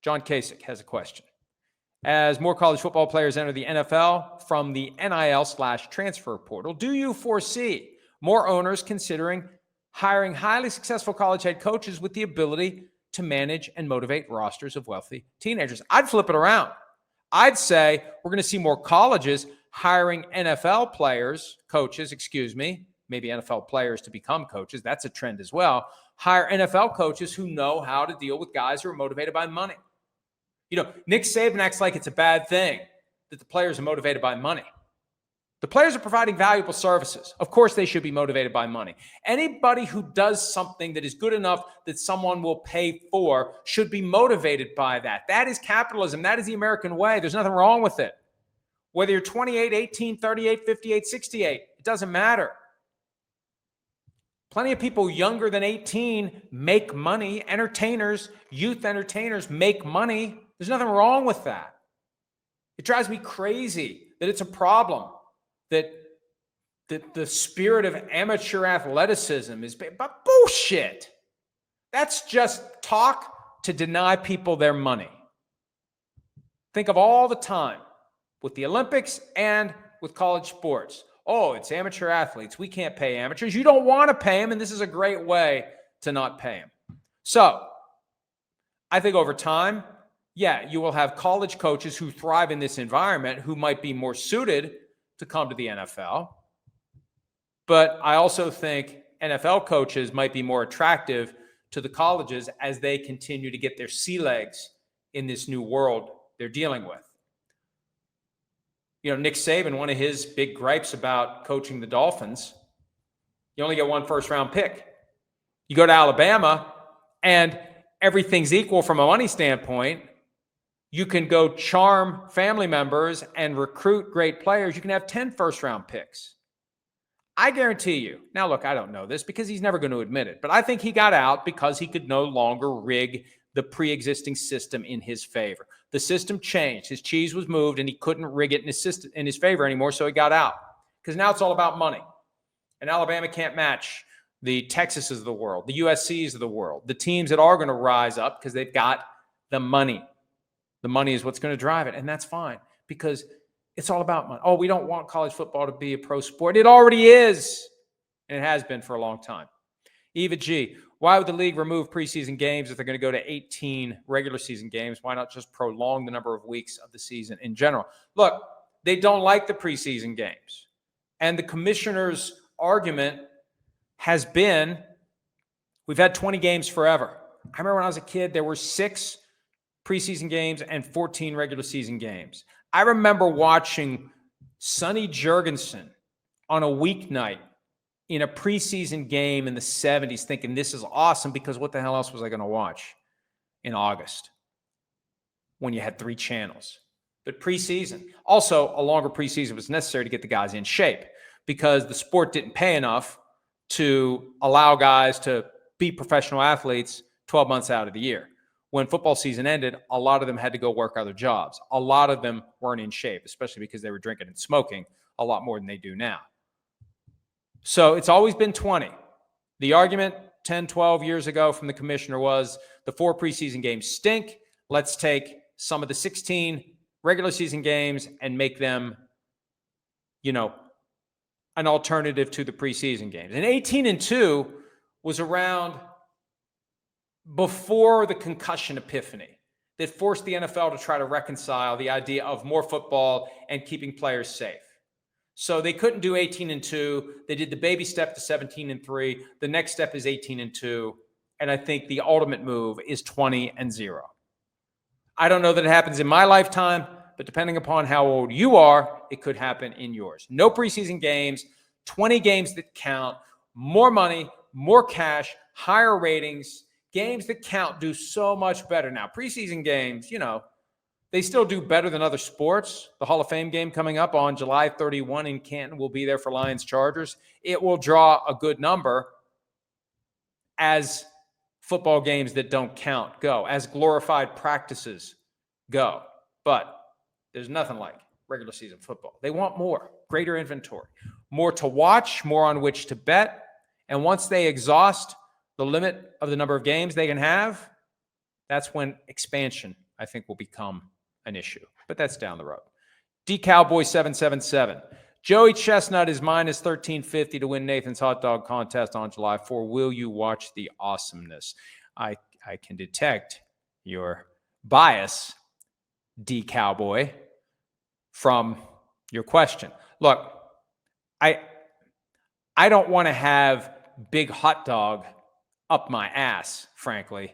John Kasich has a question. As more college football players enter the NFL from the NIL/transfer portal, do you foresee more owners considering hiring highly successful college head coaches with the ability to manage and motivate rosters of wealthy teenagers? I'd flip it around. I'd say we're going to see more colleges hiring NFL players, coaches, maybe NFL players to become coaches. That's a trend as well. Hire NFL coaches who know how to deal with guys who are motivated by money. Nick Saban acts like it's a bad thing that the players are motivated by money. The players are providing valuable services. Of course, they should be motivated by money. Anybody who does something that is good enough that someone will pay for should be motivated by that. That is capitalism. That is the American way. There's nothing wrong with it. Whether you're 28, 18, 38, 58, 68, it doesn't matter. Plenty of people younger than 18 make money. Entertainers, youth entertainers make money. There's nothing wrong with that. It drives me crazy that it's a problem that the spirit of amateur athleticism is but bullshit. That's just talk to deny people their money. Think of all the time with the Olympics and with college sports. Oh, it's amateur athletes. We can't pay amateurs. You don't want to pay them, and this is a great way to not pay them. So I think over time, you will have college coaches who thrive in this environment who might be more suited to come to the NFL. But I also think NFL coaches might be more attractive to the colleges as they continue to get their sea legs in this new world they're dealing with. Nick Saban, one of his big gripes about coaching the Dolphins, you only get one first-round pick. You go to Alabama, and everything's equal from a money standpoint. You can go charm family members and recruit great players. You can have 10 first-round picks. I guarantee you. Now, look, I don't know this because he's never going to admit it, but I think he got out because he could no longer rig the pre-existing system in his favor. The system changed. His cheese was moved, and he couldn't rig it in his favor anymore, so he got out. Because now it's all about money. And Alabama can't match the Texases of the world, the USCs of the world, the teams that are going to rise up because they've got the money. The money is what's going to drive it, and that's fine because it's all about money. Oh, we don't want college football to be a pro sport. It already is, and it has been for a long time. Eva G., why would the league remove preseason games if they're going to go to 18 regular season games? Why not just prolong the number of weeks of the season in general? Look, they don't like the preseason games. And the commissioner's argument has been, we've had 20 games forever. I remember when I was a kid, there were 6 preseason games and 14 regular season games. I remember watching Sonny Jurgensen on a weeknight in a preseason game in the 70s thinking this is awesome because what the hell else was I going to watch in August when you had 3 channels? But preseason, also a longer preseason was necessary to get the guys in shape because the sport didn't pay enough to allow guys to be professional athletes 12 months out of the year. When football season ended, a lot of them had to go work other jobs. A lot of them weren't in shape, especially because they were drinking and smoking a lot more than they do now. So it's always been 20. The argument 10, 12 years ago from the commissioner was the 4 preseason games stink. Let's take some of the 16 regular season games and make them, an alternative to the preseason games. And 18-2 was around before the concussion epiphany that forced the NFL to try to reconcile the idea of more football and keeping players safe. So they couldn't do 18-2. They did the baby step to 17-3. The next step is 18-2. And I think the ultimate move is 20-0. I don't know that it happens in my lifetime, but depending upon how old you are, it could happen in yours. No preseason games, 20 games that count, more money, more cash, higher ratings. Games that count do so much better. Now, preseason games, they still do better than other sports. The Hall of Fame game coming up on July 31 in Canton will be there for Lions-Chargers. It will draw a good number as football games that don't count go, as glorified practices go. But there's nothing like regular season football. They want more, greater inventory, more to watch, more on which to bet. And once they exhaust the limit of the number of games they can have, that's when expansion, I think will become an issue, but that's down the road. DCowboy777. Joey Chestnut is minus 1350 to win Nathan's hot dog contest on July 4. Will you watch the awesomeness? I can detect your bias, D-Cowboy, from your question. Look, I don't want to have big hot dog up my ass, frankly,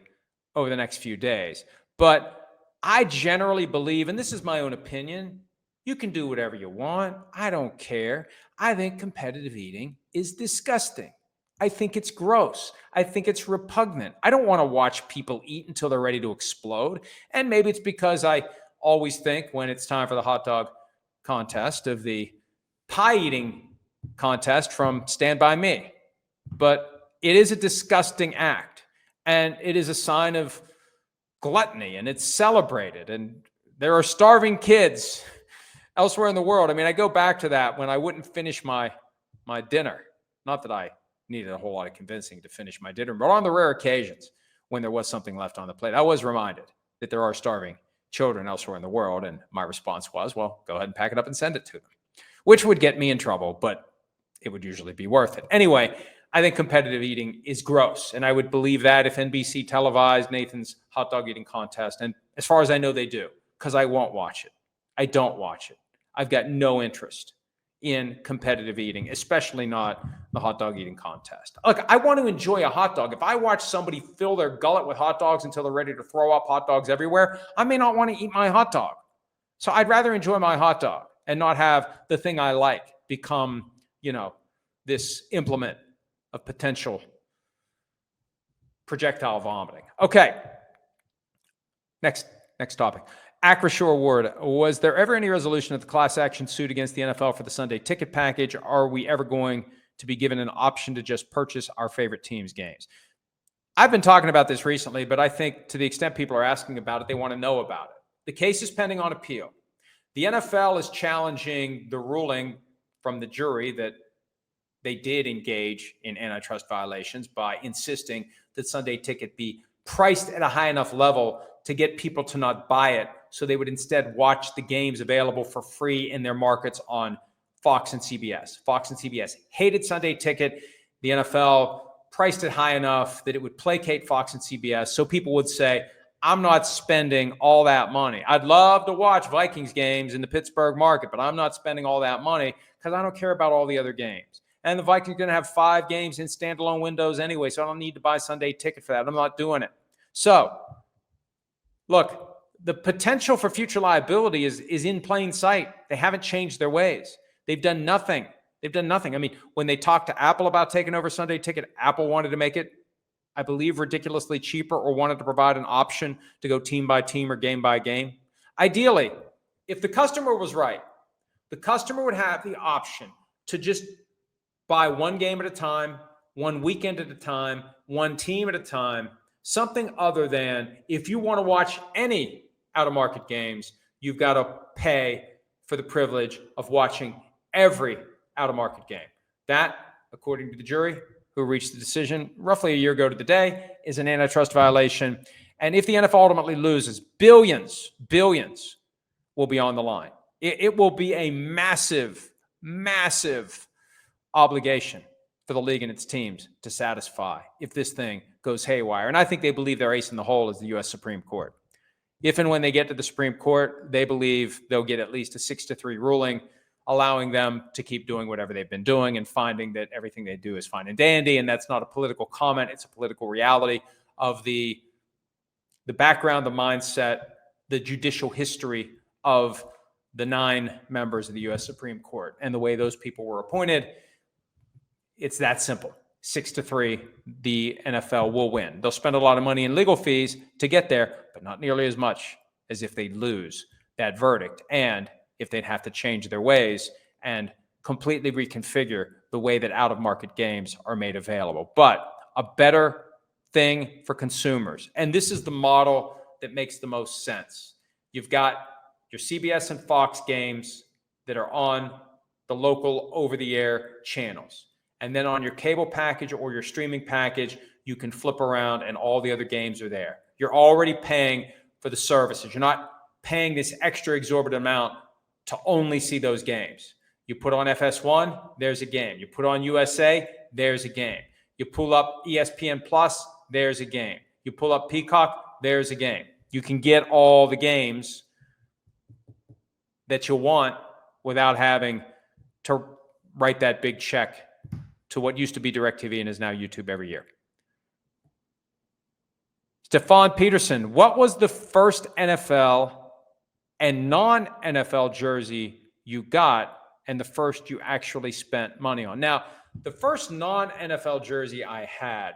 over the next few days. But I generally believe, and this is my own opinion, you can do whatever you want. I don't care. I think competitive eating is disgusting. I think it's gross. I think it's repugnant. I don't want to watch people eat until they're ready to explode. And maybe it's because I always think when it's time for the hot dog contest of the pie eating contest from Stand By Me. But it is a disgusting act, and it is a sign of gluttony, and it's celebrated. And there are starving kids elsewhere in the world. I mean, I go back to that when I wouldn't finish my dinner. Not that I needed a whole lot of convincing to finish my dinner, but on the rare occasions when there was something left on the plate, I was reminded that there are starving children elsewhere in the world. And my response was, well, go ahead and pack it up and send it to them, which would get me in trouble, but it would usually be worth it. Anyway, I think competitive eating is gross. And I would believe that if NBC televised Nathan's hot dog eating contest, and as far as I know, they do, because I won't watch it. I don't watch it. I've got no interest in competitive eating, especially not the hot dog eating contest. Look, I want to enjoy a hot dog. If I watch somebody fill their gullet with hot dogs until they're ready to throw up hot dogs everywhere, I may not want to eat my hot dog. So I'd rather enjoy my hot dog and not have the thing I like become, this implement of potential projectile vomiting. Okay. Next topic. Acrisure Ward, was there ever any resolution of the class action suit against the NFL for the Sunday ticket package? Are we ever going to be given an option to just purchase our favorite team's games? I've been talking about this recently, but I think to the extent people are asking about it, they want to know about it. The case is pending on appeal. The NFL is challenging the ruling from the jury that they did engage in antitrust violations by insisting that Sunday ticket be priced at a high enough level to get people to not buy it, so they would instead watch the games available for free in their markets on Fox and CBS. Fox and CBS hated Sunday ticket. The NFL priced it high enough that it would placate Fox and CBS, so people would say, I'm not spending all that money. I'd love to watch Vikings games in the Pittsburgh market, but I'm not spending all that money because I don't care about all the other games. And the Vikings are going to have 5 games in standalone windows anyway, so I don't need to buy Sunday ticket for that. I'm not doing it. So, look, the potential for future liability is in plain sight. They haven't changed their ways. They've done nothing. I mean, when they talked to Apple about taking over Sunday ticket, Apple wanted to make it, I believe, ridiculously cheaper, or wanted to provide an option to go team by team or game by game. Ideally, if the customer was right, the customer would have the option to just buy one game at a time, one weekend at a time, one team at a time, something other than if you want to watch any out-of-market games, you've got to pay for the privilege of watching every out-of-market game. That, according to the jury, who reached the decision roughly a year ago to the day, is an antitrust violation. And if the NFL ultimately loses, billions will be on the line. It will be a massive obligation for the league and its teams to satisfy if this thing goes haywire. And I think they believe their ace in the hole is the U.S. Supreme Court. If and when they get to the Supreme Court, they believe they'll get at least a 6-3 ruling, allowing them to keep doing whatever they've been doing and finding that everything they do is fine and dandy. And that's not a political comment. It's a political reality of the background, the mindset, the judicial history of the 9 members of the U.S. Supreme Court and the way those people were appointed. It's that simple. 6-3, the NFL will win. They'll spend a lot of money in legal fees to get there, but not nearly as much as if they lose that verdict and if they'd have to change their ways and completely reconfigure the way that out-of-market games are made available. But a better thing for consumers. And this is the model that makes the most sense. You've got your CBS and Fox games that are on the local over-the-air channels. And then on your cable package or your streaming package, you can flip around and all the other games are there. You're already paying for the services. You're not paying this extra exorbitant amount to only see those games. You put on FS1, there's a game. You put on USA, there's a game. You pull up ESPN Plus, there's a game. You pull up Peacock, there's a game. You can get all the games that you want without having to write that big check to what used to be DirecTV and is now YouTube every year. Stefan Peterson, what was the first NFL and non-NFL jersey you got and the first you actually spent money on? Now, the first non-NFL jersey I had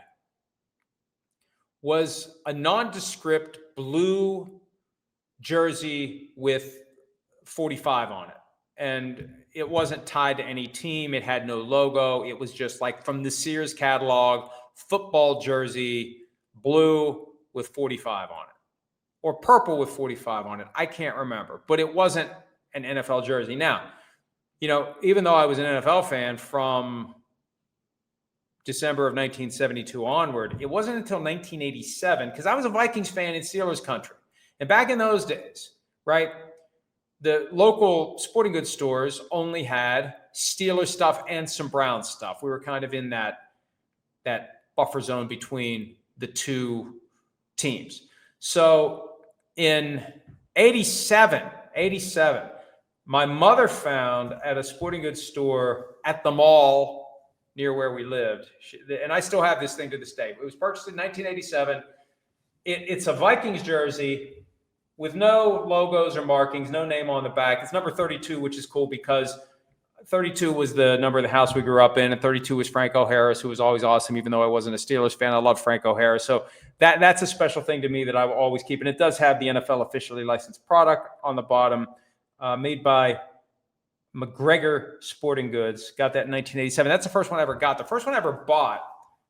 was a nondescript blue jersey with 45 on it. And it wasn't tied to any team. It had no logo. It was just like from the Sears catalog, football jersey, blue with 45 on it, or purple with 45 on it. I can't remember, but it wasn't an NFL jersey. Now, even though I was an NFL fan from December of 1972 onward, it wasn't until 1987, because I was a Vikings fan in Steelers country. And back in those days, right, the local sporting goods stores only had Steelers stuff and some Brown stuff. We were kind of in that buffer zone between the two teams. So in 87, my mother found at a sporting goods store at the mall near where we lived, and I still have this thing to this day. It was purchased in 1987. It's a Vikings jersey with no logos or markings, no name on the back. It's number 32, which is cool because 32 was the number of the house we grew up in, and 32 was Franco Harris, who was always awesome, even though I wasn't a Steelers fan. I love Franco Harris. So that's a special thing to me that I will always keep. And it does have the NFL officially licensed product on the bottom, made by McGregor Sporting Goods. Got that in 1987. That's the first one I ever got. The first one I ever bought,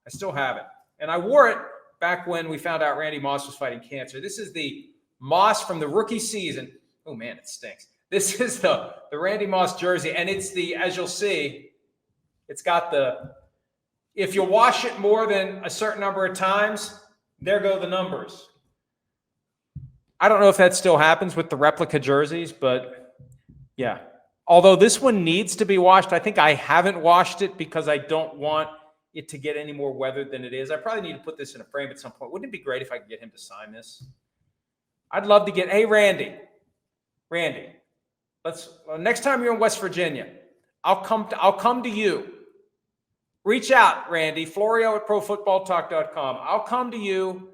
I still have it. And I wore it back when we found out Randy Moss was fighting cancer. This is the Moss from the rookie season. Oh, man, it stinks. This is the Randy Moss jersey, and it's as you'll see, it's got if you wash it more than a certain number of times, there go the numbers. I don't know if that still happens with the replica jerseys, but yeah. Although this one needs to be washed, I think I haven't washed it because I don't want it to get any more weathered than it is. I probably need to put this in a frame at some point. Wouldn't it be great if I could get him to sign this? I'd love to hey, Randy, next time you're in West Virginia, I'll come to you. Reach out, Randy, Florio at ProFootballTalk.com. I'll come to you,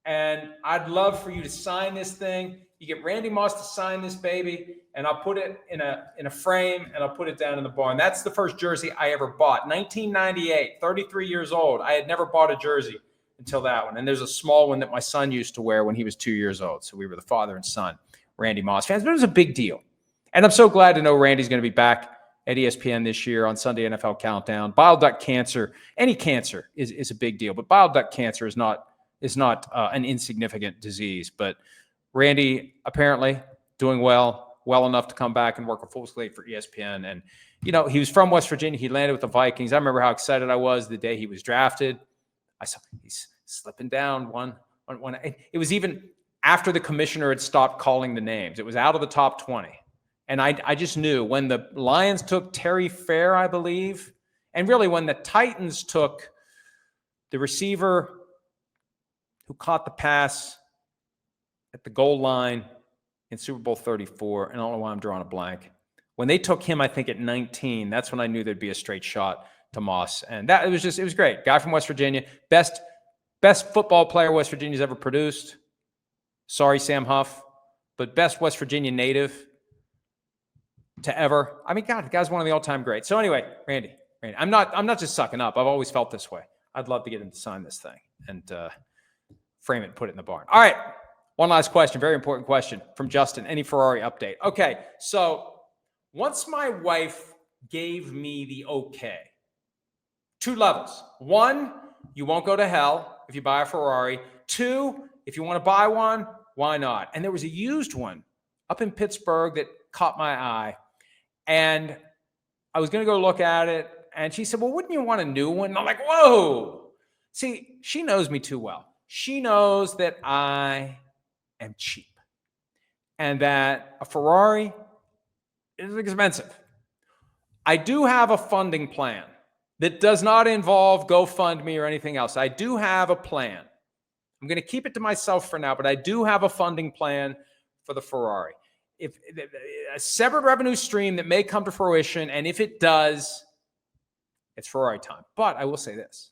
and I'd love for you to sign this thing. You get Randy Moss to sign this baby, and I'll put it in a frame, and I'll put it down in the barn. That's the first jersey I ever bought. 1998, 33 years old. I had never bought a jersey until that one. And there's a small one that my son used to wear when he was 2 years old. So we were the father and son, Randy Moss fans. But it was a big deal. And I'm so glad to know Randy's going to be back at ESPN this year on Sunday NFL Countdown. Bile duct cancer, any cancer is a big deal. But bile duct cancer is not an insignificant disease. But Randy apparently doing well enough to come back and work a full slate for ESPN. And, he was from West Virginia. He landed with the Vikings. I remember how excited I was the day he was drafted. I saw he's slipping down one. It was even after the commissioner had stopped calling the names. It was out of the top 20. And I just knew when the Lions took Terry Fair, I believe, and really when the Titans took the receiver who caught the pass at the goal line in Super Bowl 34, and I don't know why I'm drawing a blank. When they took him, I think at 19, that's when I knew there'd be a straight shot to Moss. And it was great. Guy from West Virginia, best football player West Virginia's ever produced. Sorry, Sam Huff, but best West Virginia native to ever. I mean, God, the guy's one of the all-time greats. So anyway, Randy, I'm not just sucking up. I've always felt this way. I'd love to get him to sign this thing and frame it and put it in the barn. All right, one last question, very important question from Justin. Any Ferrari update? Okay, so once my wife gave me the okay, 2 levels. 1, you won't go to hell if you buy a Ferrari. 2, if you want to buy one, why not? And there was a used one up in Pittsburgh that caught my eye. And I was going to go look at it. And she said, well, wouldn't you want a new one? And I'm like, whoa. See, she knows me too well. She knows that I am cheap and that a Ferrari is expensive. I do have a funding plan that does not involve GoFundMe or anything else. I do have a plan. I'm going to keep it to myself for now, but I do have a funding plan for the Ferrari. If a separate revenue stream that may come to fruition, and if it does, it's Ferrari time. But I will say this.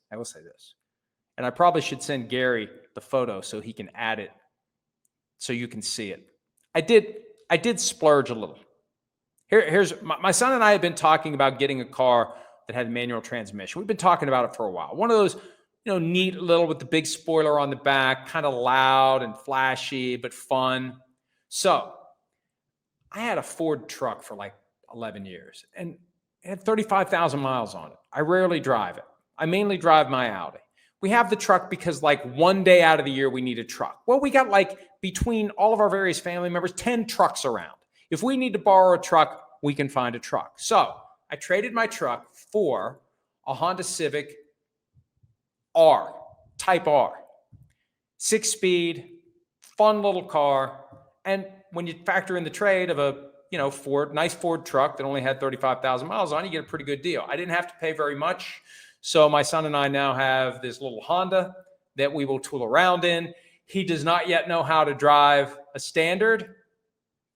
And I probably should send Gary the photo so he can add it so you can see it. I did splurge a little. Here's my son and I have been talking about getting a car that had a manual transmission. We've been talking about it for a while. One of those, neat little with the big spoiler on the back, kind of loud and flashy, but fun. So I had a Ford truck for like 11 years and it had 35,000 miles on it. I rarely drive it. I mainly drive my Audi. We have the truck because like one day out of the year, we need a truck. Well, we got like between all of our various family members, 10 trucks around. If we need to borrow a truck, we can find a truck. So I traded my truck for a Honda Civic R, Type R. 6-speed, fun little car. And when you factor in the trade of a nice Ford truck that only had 35,000 miles on, you get a pretty good deal. I didn't have to pay very much. So my son and I now have this little Honda that we will tool around in. He does not yet know how to drive a Standard.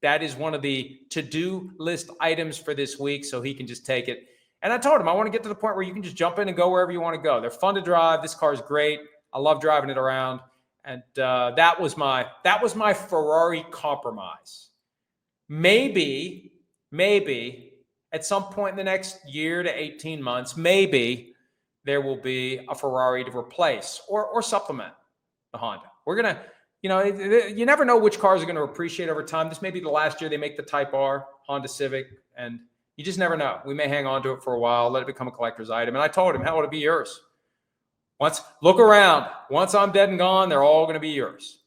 That is one of the to-do list items for this week, so he can just take it. And I told him, I want to get to the point where you can just jump in and go wherever you want to go. They're fun to drive. This car is great. I love driving it around. And that was my Ferrari compromise. Maybe at some point in the next year to 18 months, maybe there will be a Ferrari to replace or supplement the Honda. We're going to, you never know which cars are going to appreciate over time. This may be the last year they make the Type R Honda Civic, and you just never know. We may hang on to it for a while, let it become a collector's item. And I told him, hell, it'll be yours. Look around. Once I'm dead and gone, they're all going to be yours.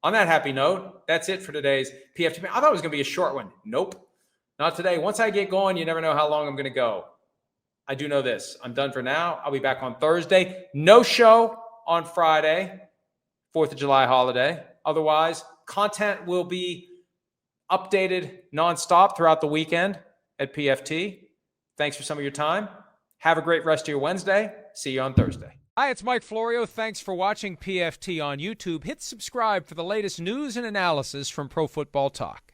On that happy note, that's it for today's PFT. I thought it was going to be a short one. Nope, not today. Once I get going, you never know how long I'm going to go. I do know this. I'm done for now. I'll be back on Thursday. No show on Friday, 4th of July holiday. Otherwise, content will be updated nonstop throughout the weekend at PFT. Thanks for some of your time. Have a great rest of your Wednesday. See you on Thursday. Hi, it's Mike Florio. Thanks for watching PFT on YouTube. Hit subscribe for the latest news and analysis from Pro Football Talk.